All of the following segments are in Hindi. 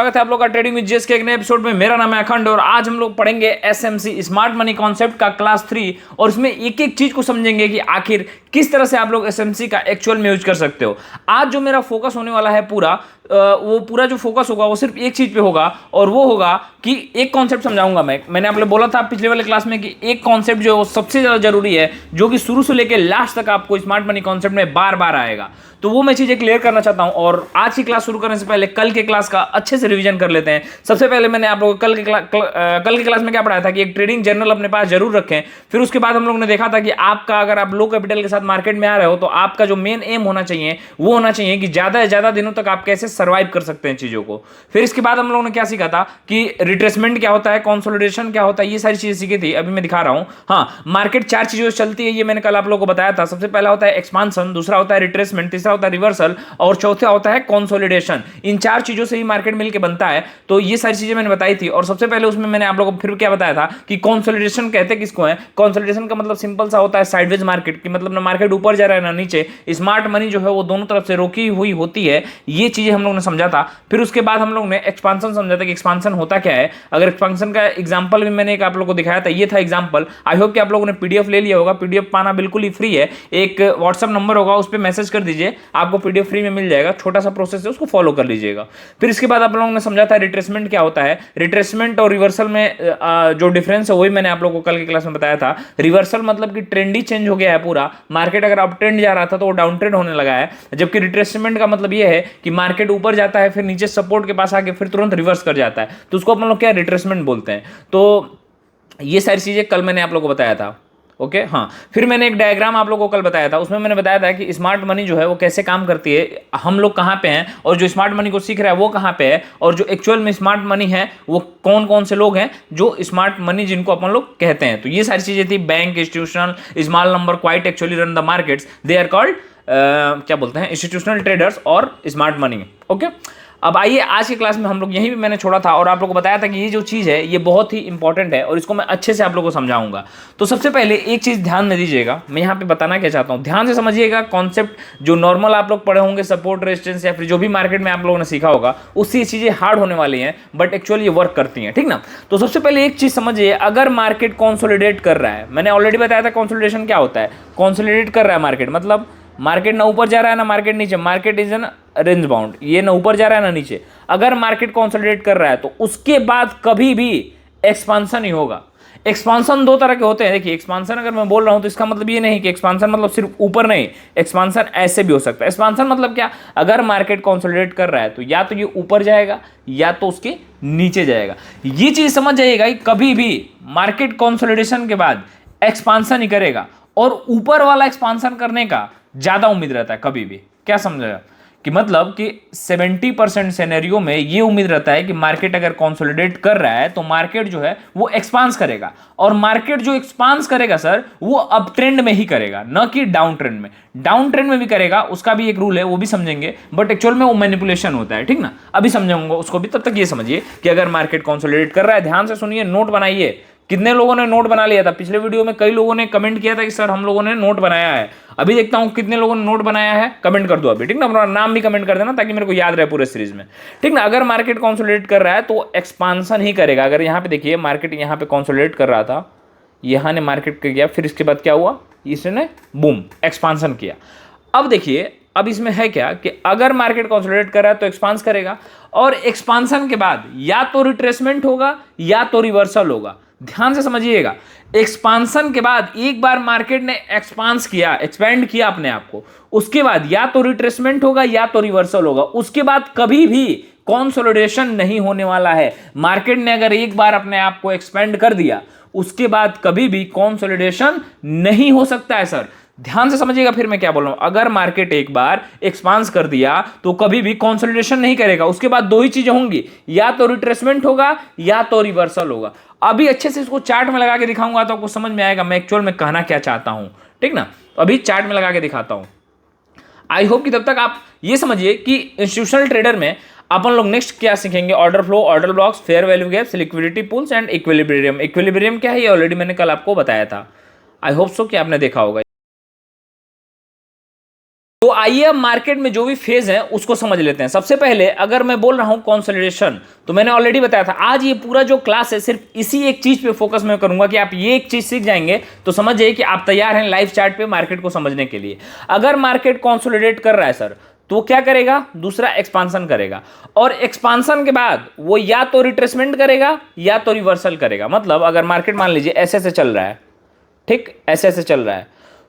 स्वागत है आप लोग का ट्रेडिंग विद जेएस के एक नए एपिसोड में। मेरा नाम है अखंड और आज हम लोग पढ़ेंगे एसएमसी स्मार्ट मनी कॉन्सेप्ट का क्लास 3 और इसमें एक एक चीज को समझेंगे कि आखिर किस तरह से आप लोग एसएमसी का एक्चुअल में यूज कर सकते हो। आज जो मेरा फोकस होने वाला है वो पूरा जो फोकस होगा वो सिर्फ एक चीज पे होगा और वो होगा कि एक कॉन्सेप्ट समझाऊंगा। मैंने आप लोग बोला था पिछले वाले क्लास में कि एक कॉन्सेप्ट जो है वो सबसे ज्यादा जरूरी है, जो कि शुरू से लेकर लास्ट तक आपको स्मार्ट मनी कॉन्सेप्ट में बार बार आएगा। तो वो मैं चीजें क्लियर करना चाहता हूं और आज की क्लास शुरू करने से पहले कल के क्लास का अच्छे से रिवीजन कर लेते हैं। सबसे पहले मैंने आप लोगों को कल के क्लास में क्या पढ़ाया था कि एक ट्रेडिंग जर्नल अपने पास जरूर रखें। फिर उसके बाद हम लोगों ने देखा था कि आपका अगर आप लो कैपिटल के साथ मार्केट में आ रहे हो तो आपका जो मेन एम होना चाहिए वो होना चाहिए कि ज्यादा से ज्यादा दिनों तक आप कैसे सर्वाइव कर सकते हैं चीजों को। फिर इसके बाद हम लोगों ने क्या सीखा था कि रिट्रेसमेंट क्या होता है, कंसोलिडेशन क्या होता है, ये सारी चीजें सीखी थी। अभी मैं दिखा रहा हूं। हाँ, मार्केट चार चीजों से चलती है, ये मैंने कल आप लोगों को बताया था। सबसे पहला होता है एक्सपांसन, दूसरा होता है रिट्रेसमेंट, तीसरा होता है रिवर्सल और चौथा होता है कंसोलिडेशन। इन चार चीजों से ही मार्केट मिलकर बनता है। तो ये सारी चीजें मैंने बताई थी और सबसे पहले उसमें मैंने आप लोगों को फिर क्या बताया था कि कंसोलिडेशन कहते किसको है। कंसोलिडेशन का मतलब सिंपल सा होता है साइडवेज मार्केट की, मतलब ना मार्केट ऊपर जा रहा है ना नीचे। स्मार्ट मनी जो है वो दोनों तरफ से रोकी हुई होती है। ये चीजें हम लोगों ने समझा था। फिर उसके बाद हम लोग ने एक्सपांसन समझा था कि एक्सपांसन होता क्या है। अगर एक्सपांसन का एग्जांपल भी मैंने एक आप लोगों को दिखाया था, ये था एग्जांपल। आई होप कि आप लोगों ने पीडीएफ ले लिया होगा। पीडीएफ पाना बिल्कुल ही फ्री है। एक व्हाट्सएप नंबर होगा, उस पर मैसेज कर दीजिए, आपको पीडीएफ फ्री में मिल जाएगा। छोटा सा प्रोसेस है, उसको फॉलो कर लीजिएगा। फिर इसके बाद आप लोगों ने समझा था रिट्रेसमेंट क्या होता है। रिट्रेसमेंट और रिवर्सल में जो डिफरेंस है वही मैंने आप लोगों को कल की क्लास में बताया था। रिवर्सल मतलब कि ट्रेंड ही चेंज हो गया है पूरा। मार्केट अगर अप ट्रेंड जा रहा था तो वो डाउन ट्रेंड होने लगा है, जबकि रिट्रेसमेंट का मतलब ये है कि मार्केट ऊपर जाता है फिर नीचे सपोर्ट के पास आके फिर तुरंत रिवर्स कर जाता है। तो उसको अपन लोग क्या रिट्रेसमेंट बोलते हैं। तो ये सारी चीजें कल मैंने आप लोगों को बताया था। ओके हाँ, फिर मैंने एक डायग्राम आप लोगों को कल बताया था। उसमें मैंने बताया था कि स्मार्ट मनी जो है वो कैसे काम करती है, हम लोग कहाँ पे हैं और जो स्मार्ट मनी को सीख रहा है वो कहाँ पे है, और जो एक्चुअल में स्मार्ट मनी है वो कौन कौन से लोग हैं जो स्मार्ट मनी जिनको अपन लोग कहते हैं। तो ये सारी चीजें थी। Bank, institutional, small number quite actually run the markets, they are called क्या बोलते हैं, इंस्टीट्यूशनल ट्रेडर्स और स्मार्ट मनी। ओके, अब आइए आज की क्लास में हम लोग यहीं भी मैंने छोड़ा था और आप लोगों को बताया था कि ये जो चीज़ है ये बहुत ही इंपॉर्टेंट है और इसको मैं अच्छे से आप लोगों को समझाऊंगा। तो सबसे पहले एक चीज़ ध्यान में दीजिएगा, मैं यहाँ पे बताना क्या चाहता हूँ, ध्यान से समझिएगा। कॉन्सेप्ट जो नॉर्मल आप लोग पढ़े होंगे, सपोर्ट, रेजिस्टेंस या फिर जो भी मार्केट में आप लोगों ने सीखा होगा, उससे चीज़ें हार्ड होने वाली हैं बट एक्चुअली ये वर्क करती हैं, ठीक ना। तो सबसे पहले एक चीज़ समझिए, अगर मार्केट कॉन्सोलिडेट कर रहा है, मैंने ऑलरेडी बताया था कॉन्सोलिडेशन क्या होता है। कॉन्सोलिडेट कर रहा है मार्केट, मतलब मार्केट ना ऊपर जा रहा है ना मार्केट नीचे, market is an range bound, ये ना ऊपर जा रहा है ना नीचे। अगर मार्केट कंसोलिडेट कर रहा है तो उसके बाद कभी भी एक्सपांसन ही होगा। एक्सपांसन दो तरह के होते हैं। देखिए, एक्सपांसन अगर मैं बोल रहा हूं तो इसका मतलब ये नहीं कि एक्सपांसन मतलब सिर्फ ऊपर नहीं, एक्सपांसन ऐसे भी हो सकता है। एक्सपांसन मतलब क्या, अगर मार्केट कंसोलिडेट कर रहा है तो या तो ये ऊपर जाएगा या तो उसके नीचे जाएगा। ये चीज समझ जाइएगा कि कभी भी मार्केट कंसोलिडेशन के बाद एक्सपांसन ही करेगा और ऊपर वाला एक्सपांसन करने का ज्यादा उम्मीद रहता है कभी भी। क्या समझेगा कि मतलब कि 70% सिनेरियो में ये उम्मीद रहता है कि मार्केट अगर कंसोलिडेट कर रहा है तो मार्केट जो है वो एक्सपांस करेगा, और मार्केट जो एक्सपांस करेगा सर वो अप ट्रेंड में ही करेगा, न कि डाउन ट्रेंड में। डाउन ट्रेंड में भी करेगा, उसका भी एक रूल है, वो भी समझेंगे, बट एक्चुअल में वो मैनिपुलेशन होता है, ठीक ना। अभी समझाऊंगा उसको भी, तब तक ये समझिए कि अगर मार्केट कंसोलिडेट कर रहा है, ध्यान से सुनिए, नोट बनाइए। कितने लोगों ने नोट बना लिया था पिछले वीडियो में? कई लोगों ने कमेंट किया था कि सर हम लोगों ने नोट बनाया है। अभी देखता हूं कितने लोगों ने नोट बनाया है, कमेंट कर दो अभी, ठीक ना। अपना नाम भी कमेंट कर देना ताकि मेरे को याद रहे पूरे सीरीज में, ठीक ना। अगर मार्केट कंसोलिडेट कर रहा है तो एक्सपांसन ही करेगा। अगर यहाँ पे देखिए मार्केट यहाँ पे कंसोलिडेट कर रहा था, यहाँ ने मार्केट किया, फिर इसके बाद क्या हुआ, इसने बूम एक्सपांसन किया। अब देखिए, अब इसमें है क्या कि अगर मार्केट कंसोलिडेट कर रहा है तो एक्सपांस करेगा, और एक्सपांसन के बाद या तो रिट्रेसमेंट होगा या तो रिवर्सल होगा। ध्यान से समझिएगा, एक्सपांसन के बाद एक बार मार्केट ने एक्सपांस किया, एक्सपेंड किया अपने आप को, उसके बाद या तो रिट्रेसमेंट होगा या तो रिवर्सल होगा। उसके बाद कभी भी कंसोलिडेशन नहीं होने वाला है। मार्केट ने अगर एक बार अपने आप को एक्सपेंड कर दिया, उसके बाद कभी भी कंसोलिडेशन नहीं हो सकता है सर। ध्यान से समझिएगा फिर मैं क्या बोल रहा हूं। अगर मार्केट एक बार एक्सपांस कर दिया तो कभी भी कंसोलिडेशन नहीं करेगा। उसके बाद दो ही चीजें होंगी, या तो रिट्रेसमेंट होगा या तो रिवर्सल होगा। अभी अच्छे से इसको चार्ट में लगा के दिखाऊंगा तो आपको समझ में आएगा मैं एक्चुअल में कहना क्या चाहता हूं, ठीक ना। तो अभी चार्ट में लगा के दिखाता हूं। आई होप कि तब तक आप ये समझिए कि इंस्टीट्यूशनल ट्रेडर में अपन लोग नेक्स्ट क्या सीखेंगे, order flow, order blocks, fair value gaps, liquidity pools and equilibrium. Equilibrium क्या है ये ऑलरेडी मैंने कल आपको बताया था। आई होप सो कि आपने देखा होगा। तो आइए अब मार्केट में जो भी फेज है उसको समझ लेते हैं। सबसे पहले अगर मैं बोल रहा हूं कंसोलिडेशन, तो मैंने ऑलरेडी बताया था आज ये पूरा जो क्लास है सिर्फ इसी एक चीज पे फोकस मैं करूंगा कि आप ये एक चीज सीख जाएंगे तो समझ जाइए कि आप तैयार हैं लाइव चार्ट पे मार्केट को समझने के लिए। अगर मार्केट कंसोलिडेट कर रहा है सर तो क्या करेगा, दूसरा एक्सपांसन करेगा, और एक्सपांसन के बाद वो या तो रिट्रेसमेंट करेगा या तो रिवर्सल करेगा। मतलब अगर मार्केट मान लीजिए ऐसे ऐसे चल रहा है, ठीक ऐसे ऐसे चल रहा है,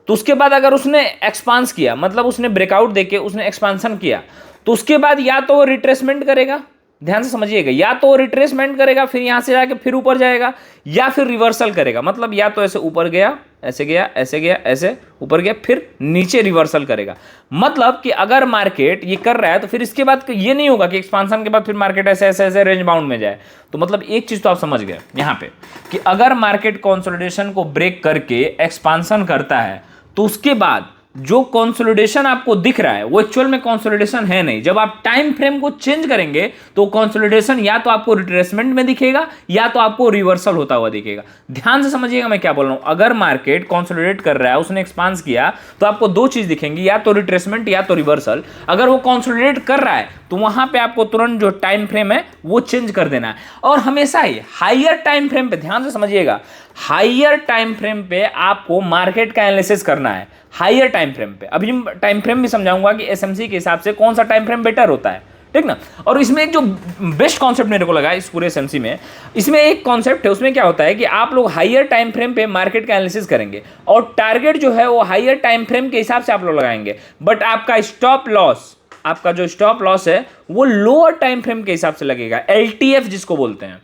तो उसके बाद अगर उसने एक्सपांस किया, मतलब उसने ब्रेकआउट देके उसने एक्सपांसन किया, तो उसके बाद या तो वो रिट्रेसमेंट करेगा, ध्यान से समझिएगा, या तो वो रिट्रेसमेंट करेगा फिर यहां से जाके फिर ऊपर जाएगा, या फिर रिवर्सल करेगा। मतलब या तो ऐसे ऊपर गया, ऐसे गया, ऐसे गया, ऐसे ऊपर गया, फिर नीचे रिवर्सल करेगा। मतलब कि अगर मार्केट ये कर रहा है तो फिर इसके बाद ये नहीं होगा कि एक्सपांसन के बाद फिर मार्केट ऐसे ऐसे ऐसे रेंज बाउंड में जाए। तो मतलब एक चीज तो आप समझ गए यहां पे कि अगर मार्केट कंसोलिडेशन को ब्रेक करके एक्सपांसन करता है तो उसके बाद जो कंसोलिडेशन आपको दिख रहा है वो एक्चुअल में कंसोलिडेशन है नहीं। जब आप टाइम फ्रेम को चेंज करेंगे तो कंसोलिडेशन या तो आपको रिट्रेसमेंट में दिखेगा या तो आपको रिवर्सल होता हुआ दिखेगा। ध्यान से समझिएगा मैं क्या बोल रहा हूं। अगर मार्केट कंसोलिडेट कर रहा है, उसने एक्सपांस किया, तो आपको दो चीज दिखेंगी, या तो रिट्रेसमेंट या तो रिवर्सल। अगर वो कंसोलिडेट कर रहा है तो वहां पे आपको तुरंत जो टाइम फ्रेम है वो चेंज कर देना है, और हमेशा ही हायर टाइम फ्रेम पे, ध्यान से समझिएगा, हायर टाइम फ्रेम पे आपको मार्केट का एनालिसिस करना है। हायर टाइम फ्रेम पे अभी टाइम फ्रेम भी समझाऊंगा कि एसएमसी के हिसाब से कौन सा टाइम फ्रेम बेटर होता है, ठीक ना। और इसमें एक जो बेस्ट कॉन्सेप्ट मेरे को लगा इस पूरे एसएमसी में, इसमें एक कॉन्सेप्ट है, उसमें क्या होता है कि आप लोग हायर टाइम फ्रेम पे मार्केट का एनालिसिस करेंगे और टारगेट जो है वो हायर टाइम फ्रेम के हिसाब से आप लोग लगाएंगे, बट आपका स्टॉप लॉस, आपका जो स्टॉप लॉस है वो लोअर टाइम फ्रेम के हिसाब से लगेगा, एलटीएफ जिसको बोलते हैं।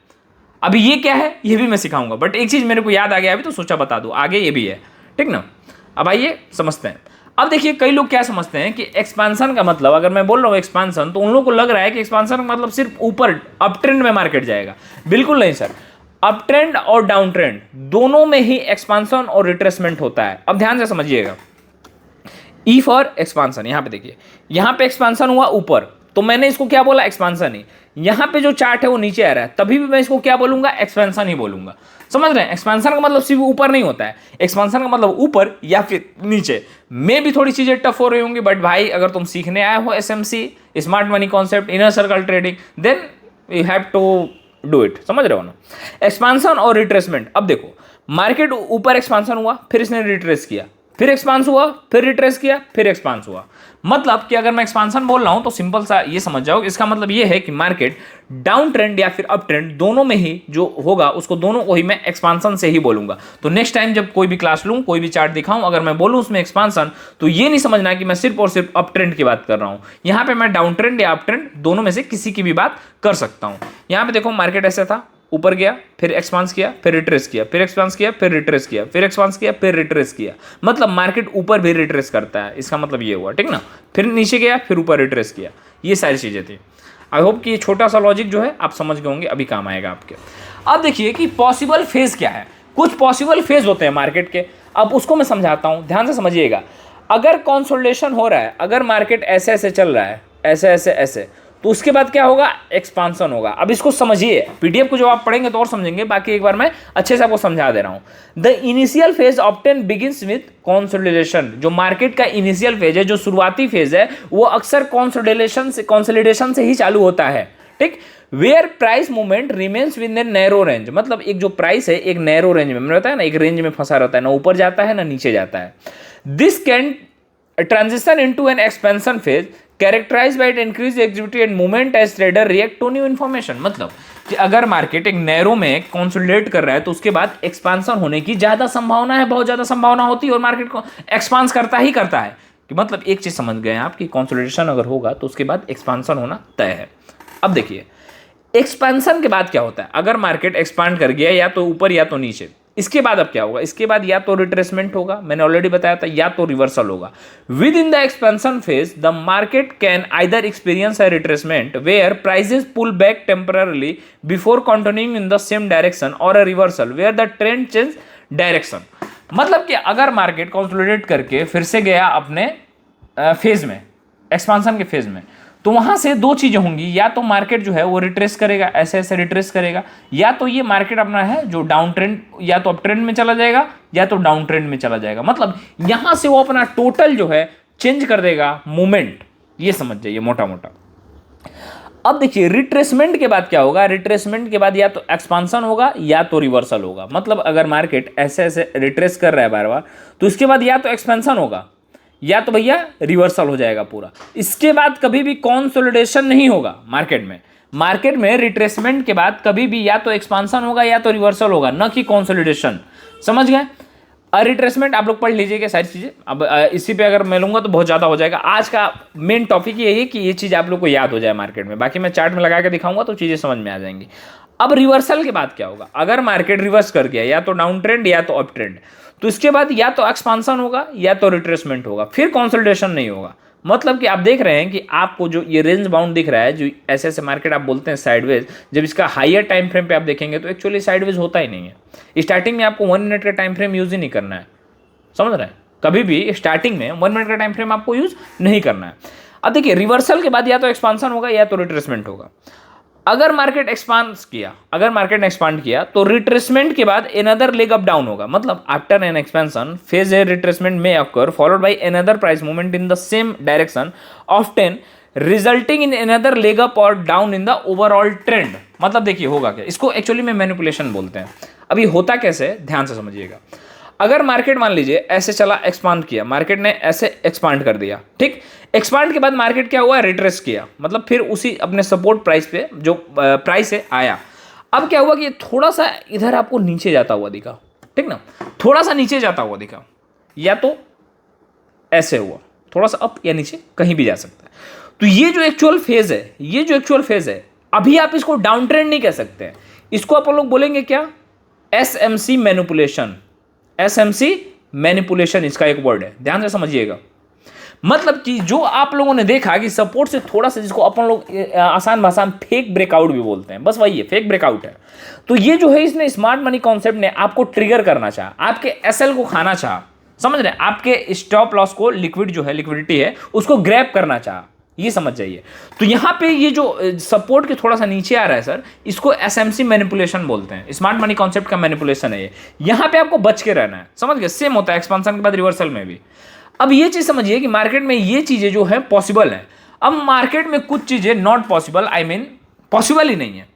अभी ये क्या है ये भी मैं सिखाऊंगा, बट एक चीज मेरे को याद आ गया अभी तो सोचा बता दूं, आगे ये भी है, ठीक ना। अब आइए समझते हैं। अब देखिए कई लोग क्या समझते हैं कि एक्सपांसन का मतलब, अगर मैं बोल रहा हूं एक्सपांसन तो उन लोगों को लग रहा है कि एक्सपांसन का मतलब सिर्फ ऊपर अप ट्रेंड में मार्केट जाएगा। बिल्कुल नहीं सर, अप ट्रेंड और डाउन ट्रेंड दोनों में ही एक्सपांसन और रिट्रेसमेंट होता है। अब ध्यान से समझिएगा, ई फॉर एक्सपांसन, यहां पे देखिए, यहां पे एक्सपांसन हुआ ऊपर तो मैंने इसको क्या बोला, एक्सपांसन ही। यहां पे जो चार्ट है वो नीचे आ रहा है तभी भी मैं इसको क्या बोलूंगा, एक्सपेंशन ही बोलूंगा। समझ रहे हैं, एक्सपेंशन का मतलब सिर्फ ऊपर नहीं होता है, एक्सपेंशन का मतलब ऊपर या फिर नीचे। में भी थोड़ी चीजें टफ हो रही होंगी, बट भाई अगर तुम सीखने आए हो SMC, smart money concept, inner circle trading, then you have to do it. समझ रहे हो ना, एक्सपेंशन और रिट्रेसमेंट। अब देखो मार्केट ऊपर एक्सपेंशन हुआ, फिर इसने रिट्रेस किया, फिर एक्सपांस हुआ, फिर रिट्रेस किया, फिर एक्सपांस हुआ। मतलब कि अगर मैं एक्सपांसन बोल रहा हूं तो सिंपल सा ये समझ जाओ, इसका मतलब ये है कि मार्केट डाउन ट्रेंड या फिर अप ट्रेंड दोनों में ही जो होगा उसको दोनों को ही मैं एक्सपांसन से ही बोलूंगा। तो नेक्स्ट टाइम जब कोई भी क्लास लूं, कोई भी चार्ट दिखाऊं, अगर मैं बोलूं उसमें एक्सपांसन, तो ये नहीं समझना कि मैं सिर्फ और सिर्फ अप ट्रेंड की बात कर रहा हूं। यहां पे मैं डाउन ट्रेंड या अप ट्रेंड दोनों में से किसी की भी बात कर सकता हूं। यहां पे देखो मार्केट ऐसा था, ऊपर गया, फिर एक्सपांस किया, फिर रिट्रेस किया, फिर एक्सपांस किया, फिर रिट्रेस किया, फिर एक्सपांस किया, फिर रिट्रेस किया। मतलब मार्केट ऊपर भी रिट्रेस करता है, इसका मतलब ये हुआ, ठीक ना। फिर नीचे गया, फिर ऊपर रिट्रेस किया। ये सारी चीजें थी। आई होप कि ये छोटा सा लॉजिक जो है आप समझ गए होंगे, अभी काम आएगा आपके। अब देखिए कि पॉसिबल फेज क्या है। कुछ पॉसिबल फेज होते हैं मार्केट के, अब उसको मैं समझाता हूं, ध्यान से समझिएगा। अगर कंसोलिडेशन हो रहा है, अगर मार्केट ऐसे ऐसे चल रहा है, ऐसे ऐसे ऐसे, तो उसके बाद क्या होगा, एक्सपांसन होगा। अब इसको समझिए, पीडीएफ को जो आप पढ़ेंगे तो और समझेंगे, बाकी एक बार मैं अच्छे से आपको समझा दे रहा हूं। The initial phase often begins with consolidation. जो मार्केट का इनिशियल फेज है, जो शुरुआती फेज है, वो अक्सर कंसोलिडेशन से ही चालू होता है, ठीक। Where price movement remains within narrow range. मतलब एक जो प्राइस है एक नैरो रेंज में रहता है ना, एक रेंज में फंसा रहता है, ना ऊपर जाता है ना नीचे जाता है। This can transition into an expansion phase characterized by increased activity and movement as trader react to new information। मतलब कि अगर मार्केट एक नैरो में कंसोलिडेट कर रहा है तो उसके बाद एक्सपांसन होने की ज्यादा संभावना है, बहुत ज्यादा संभावना होती है, और मार्केट को एक्सपांस करता ही करता है। कि मतलब एक चीज समझ गए आप कि कंसोलिडेशन अगर होगा तो उसके बाद एक्सपांसन होना तय है। अब देखिए एक्सपांसन के बाद क्या होता है, अगर मार्केट एक्सपांड कर गया या तो ऊपर या तो नीचे, इसके बाद अब क्या होगा, इसके बाद या तो रिट्रेसमेंट होगा, मैंने ऑलरेडी बताया था, या तो रिवर्सल होगा। Within the expansion phase the market can either experience a retracement where prices pull back temporarily before continuing in the same direction, or a reversal where the trend change direction. मतलब कि अगर मार्केट कंसोलिडेट करके फिर से गया अपने फेज में, एक्सपांसन के फेज में, तो वहां से दो चीजें होंगी, या तो मार्केट जो है वो रिट्रेस करेगा, ऐसे ऐसे रिट्रेस करेगा, या तो ये मार्केट अपना है जो डाउन ट्रेंड या तो अप ट्रेंड में चला जाएगा या तो डाउन ट्रेंड में चला जाएगा। मतलब यहां से वो अपना टोटल जो है चेंज कर देगा मूवमेंट, ये समझ जाइए मोटा मोटा। अब देखिए रिट्रेसमेंट के बाद क्या होगा, रिट्रेसमेंट के बाद या तो एक्सपांसन होगा या तो रिवर्सल होगा। मतलब अगर मार्केट ऐसे ऐसे रिट्रेस कर रहा है बार बार, तो इसके बाद या तो एक्सपेंशन होगा या तो भैया रिवर्सल हो जाएगा पूरा। इसके बाद कभी भी कंसोलिडेशन नहीं होगा मार्केट में। मार्केट में रिट्रेसमेंट के बाद कभी भी या तो एक्सपांसन होगा या तो रिवर्सल होगा, न कि कंसोलिडेशन। समझ गए? रिट्रेसमेंट आप लोग पढ़ लीजिएगा सारी चीज़ें। अब इसी पे अगर मैं लूँगा तो बहुत ज़्यादा हो जाएगा। आज का मेन टॉपिक यही है कि ये चीज़ आप लोग को याद हो जाए मार्केट में। बाकी मैं चार्ट में लगा के दिखाऊंगा तो चीज़ें समझ में आ जाएंगी। अब रिवर्सल के बाद क्या होगा, अगर मार्केट रिवर्स कर गया या तो डाउन ट्रेंड या तो अप ट्रेंड, तो इसके बाद या तो एक्सपांसन होगा या तो रिट्रेसमेंट होगा, फिर कंसोलिडेशन नहीं होगा। मतलब कि आप देख रहे हैं कि आपको जो ये रेंज बाउंड दिख रहा है, जो ऐसे ऐसे मार्केट आप बोलते हैं साइडवेज, जब इसका हाईयर टाइम फ्रेम पे आप देखेंगे तो एक्चुअली साइडवेज होता ही नहीं है। स्टार्टिंग में आपको 1 मिनट का टाइम फ्रेम यूज ही नहीं करना है, समझ रहे हैं? कभी भी स्टार्टिंग में 1 मिनट का टाइम फ्रेम आपको यूज नहीं करना है। अब देखिए रिवर्सल के बाद या तो एक्सपांसन होगा या तो रिट्रेसमेंट होगा। अगर मार्केट एक्सपांड किया तो रिट्रेसमेंट के बाद अनदर लेग अप डाउन होगा। मतलब after an expansion phase a retracement may occur followed by another price movement in the same direction often resulting in another leg up or down in the overall trend. मतलब देखिए होगा क्या, इसको एक्चुअली में मैनिपुलेशन बोलते हैं। अभी होता कैसे, ध्यान से समझिएगा। अगर मार्केट मान लीजिए ऐसे चला, एक्सपांड किया, मार्केट ने ऐसे एक्सपांड कर दिया, ठीक। एक्सपांड के बाद मार्केट क्या हुआ, रिट्रेस किया, मतलब फिर उसी अपने सपोर्ट प्राइस पे जो प्राइस है आया। अब क्या हुआ कि थोड़ा सा इधर आपको नीचे जाता हुआ दिखा, ठीक ना, थोड़ा सा नीचे जाता हुआ दिखा, या तो ऐसे हुआ, थोड़ा सा अप या नीचे कहीं भी जा सकता है। तो ये जो एक्चुअल फेज है, अभी आप इसको डाउन ट्रेंड नहीं कह सकते हैं। इसको आप लोग बोलेंगे क्या, एसएमसी मैनिपुलेशन। एसएमसी मैनिपुलेशन इसका एक वर्ड है, ध्यान से समझिएगा। मतलब कि जो आप लोगों ने देखा कि सपोर्ट से थोड़ा सा, जिसको अपन लोग आसान भाषा में फेक ब्रेकआउट भी बोलते हैं, बस वही है, फेक ब्रेकआउट है। तो ये जो है, इसने स्मार्ट मनी कॉन्सेप्ट ने आपको ट्रिगर करना चाहा, आपके एसएल को खाना चाहा, समझ रहे हैं, आपके स्टॉप लॉस को, लिक्विड जो है, लिक्विडिटी है, उसको ग्रैब करना चाहा, ये समझ जाइए। तो यहाँ पे ये जो सपोर्ट के थोड़ा सा नीचे आ रहा है सर, इसको एसएमसी मैनिपुलेशन बोलते हैं। स्मार्ट मनी कॉन्सेप्ट का मैनिपुलेशन है ये। यहाँ पे आपको बच के रहना है, समझ गए? सेम होता है एक्सपांशन के बाद रिवर्सल में भी। अब ये चीज समझिए कि मार्केट में ये चीजें जो है पॉसिबल है। अब मार्केट में कुछ चीजें not possible, I mean possible ही नहीं है।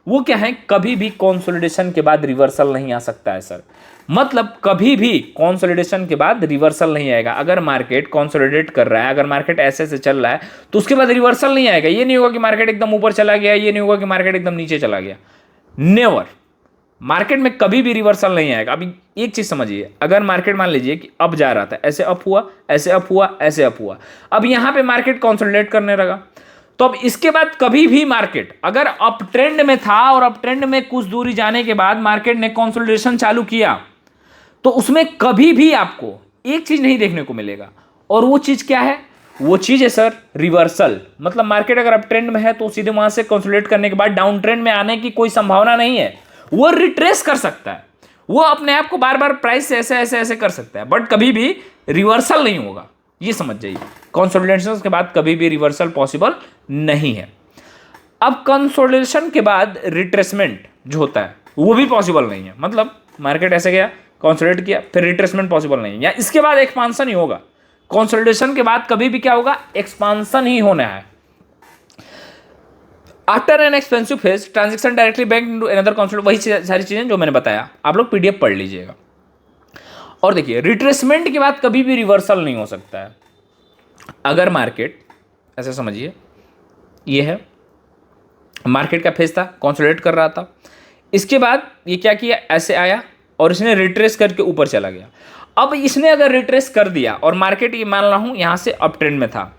वो क्या है, कभी भी कंसोलिडेशन के बाद रिवर्सल नहीं आ सकता है सर। मतलब कभी भी कंसोलिडेशन के बाद रिवर्सल नहीं आएगा। अगर मार्केट कंसोलिडेट कर रहा है, अगर मार्केट ऐसे से चल रहा है, तो उसके बाद रिवर्सल नहीं आएगा। ये नहीं होगा कि मार्केट एकदम ऊपर चला गया, ये नहीं होगा कि मार्केट एकदम नीचे चला गया, नेवर। मार्केट में कभी भी रिवर्सल नहीं आएगा। अभी एक चीज समझिए, अगर मार्केट मान लीजिए कि अप जा रहा था, ऐसे अप हुआ, ऐसे अप हुआ, ऐसे अप हुआ, अब यहां पे मार्केट कंसोलिडेट करने लगा, तो अब इसके बाद कभी भी मार्केट अगर अप ट्रेंड में था और अप ट्रेंड में कुछ दूरी जाने के बाद मार्केट ने कंसोलिडेशन चालू किया, तो उसमें कभी भी आपको एक चीज नहीं देखने को मिलेगा। और वो चीज क्या है, वो चीज है सर रिवर्सल। मतलब मार्केट अगर अप ट्रेंड में है तो सीधे वहां से कंसोलिडेट करने के बाद डाउन ट्रेंड में आने की कोई संभावना नहीं है। वो रिट्रेस कर सकता है, वो अपने आप को बार बार प्राइस से ऐसे ऐसे ऐसे कर सकता है, बट कभी भी रिवर्सल नहीं होगा, ये समझ जाइए। कंसोलिडेशन के बाद कभी भी रिवर्सल पॉसिबल नहीं है। अब कंसोलिडेशन के बाद रिट्रेसमेंट जो होता है वो भी पॉसिबल नहीं है। मतलब मार्केट ऐसे गया, कंसोलिडेट किया, फिर रिट्रेसमेंट पॉसिबल नहीं है, या इसके बाद एक्सपांशन ही होगा। कंसोलिडेशन के बाद कभी भी क्या होगा, एक्सपांशन ही होना है। After an expensive phase transaction directly bank into another consolidate, वही सारी चीजें जो मैंने बताया, आप लोग पीडीएफ पढ़ लीजिएगा। और देखिए रिट्रेसमेंट के बाद कभी भी रिवर्सल नहीं हो सकता है। अगर मार्केट ऐसे समझिए, ये है मार्केट का फेज था, कंसोलिडेट कर रहा था, इसके बाद ये क्या किया, ऐसे आया और इसने रिट्रेस करके ऊपर चला गया। अब इसने अगर रिट्रेस कर दिया और मार्केट, ये मान रहा हूं यहां से अप ट्रेंड में था,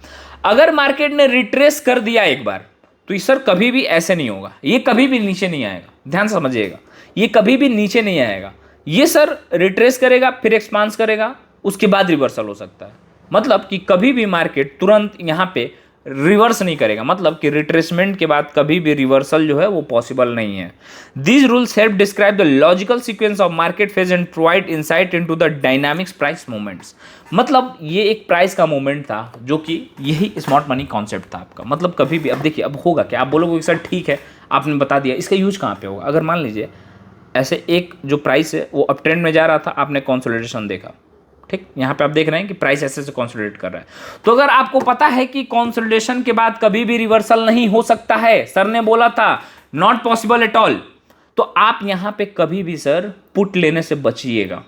अगर मार्केट ने रिट्रेस कर दिया एक बार, तो ये सर कभी भी ऐसे नहीं होगा, ये कभी भी नीचे नहीं आएगा। ध्यान से समझिएगा, ये कभी भी नीचे नहीं आएगा। ये सर रिट्रेस करेगा, फिर एक्सपांस करेगा, उसके बाद रिवर्सल हो सकता है। मतलब कि कभी भी मार्केट तुरंत यहां पे रिवर्स नहीं करेगा। मतलब कि रिट्रेसमेंट के बाद कभी भी रिवर्सल जो है वो पॉसिबल नहीं है। These rules help describe the logical sequence of market phase and provide insight into the dynamics price movements. मतलब ये एक प्राइस का मूवमेंट था, जो कि यही स्मार्ट मनी कॉन्सेप्ट था आपका। मतलब कभी भी, अब देखिए अब होगा क्या, आप बोलोगे सर ठीक है आपने बता दिया, इसका यूज कहाँ पे होगा। अगर मान लीजिए ऐसे एक जो प्राइस है वो अप ट्रेंड में जा रहा था, आपने कंसोलिडेशन देखा, ठीक, यहाँ पे आप देख रहे हैं कि प्राइस ऐसे से कंसोलिडेट कर रहा है। तो अगर आपको पता है कि कंसोलिडेशन के बाद कभी भी रिवर्सल नहीं हो सकता है, सर ने बोला था नॉट पॉसिबल एट ऑल, तो आप यहां पे कभी भी सर पुट लेने से बचिएगा,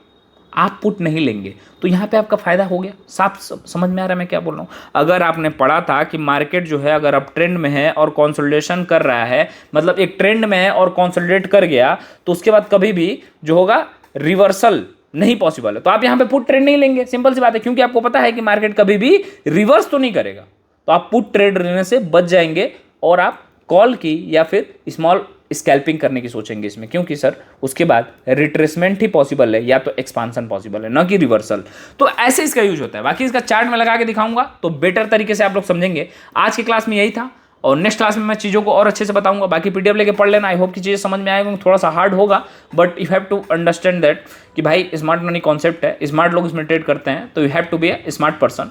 आप पुट नहीं लेंगे। तो यहां पे आपका फायदा हो गया। साफ समझ में आ रहा है मैं क्या बोल रहा हूं? अगर आपने पढ़ा था कि मार्केट जो है अगर अब ट्रेंड में है और कंसोलिडेशन कर रहा है, मतलब एक ट्रेंड में है और कंसोलिडेट कर गया, तो उसके बाद कभी भी जो होगा रिवर्सल नहीं पॉसिबल है। तो आप यहां पे पुट ट्रेड नहीं लेंगे, सिंपल सी बात है, क्योंकि आपको पता है कि मार्केट कभी भी रिवर्स तो नहीं करेगा। तो आप पुट ट्रेड लेने से बच जाएंगे और आप कॉल की या फिर स्मॉल स्कैल्पिंग करने की सोचेंगे इसमें, क्योंकि सर उसके बाद रिट्रेसमेंट ही पॉसिबल है या तो एक्सपांसन पॉसिबल है, ना कि रिवर्सल। तो ऐसे इसका यूज होता है। बाकी इसका चार्ट में लगा के दिखाऊंगा तो बेटर तरीके से आप लोग समझेंगे। आज की क्लास में यही था और नेक्स्ट क्लास में मैं चीज़ों को और अच्छे से बताऊंगा। बाकी पीडीएफ लेके पढ़ लेना। आई होप कि चीज़ें समझ में आएगा। थोड़ा सा हार्ड होगा but you have to understand that कि भाई स्मार्ट मनी कॉन्सेप्ट है, स्मार्ट लोग इसमें ट्रेड करते हैं, तो you have to be a smart person.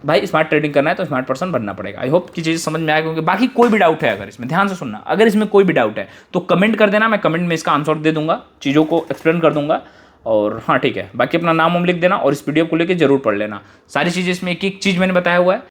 भाई स्मार्ट ट्रेडिंग करना है तो स्मार्ट पर्सन बनना पड़ेगा। आई होप कि चीज़ समझ में आएगा। क्योंकि बाकी कोई भी डाउट है, अगर इसमें ध्यान से सुनना, अगर इसमें कोई भी डाउट है तो कमेंट कर देना, मैं कमेंट में इसका आंसर दे दूंगा, चीज़ों को एक्सप्लेन कर दूंगा। और हाँ ठीक है, बाकी अपना नाम लिख देना और इस पीडीएफ को लेकर जरूर पढ़ लेना। सारी चीज़ें इसमें एक एक चीज़ मैंने बताया हुआ है।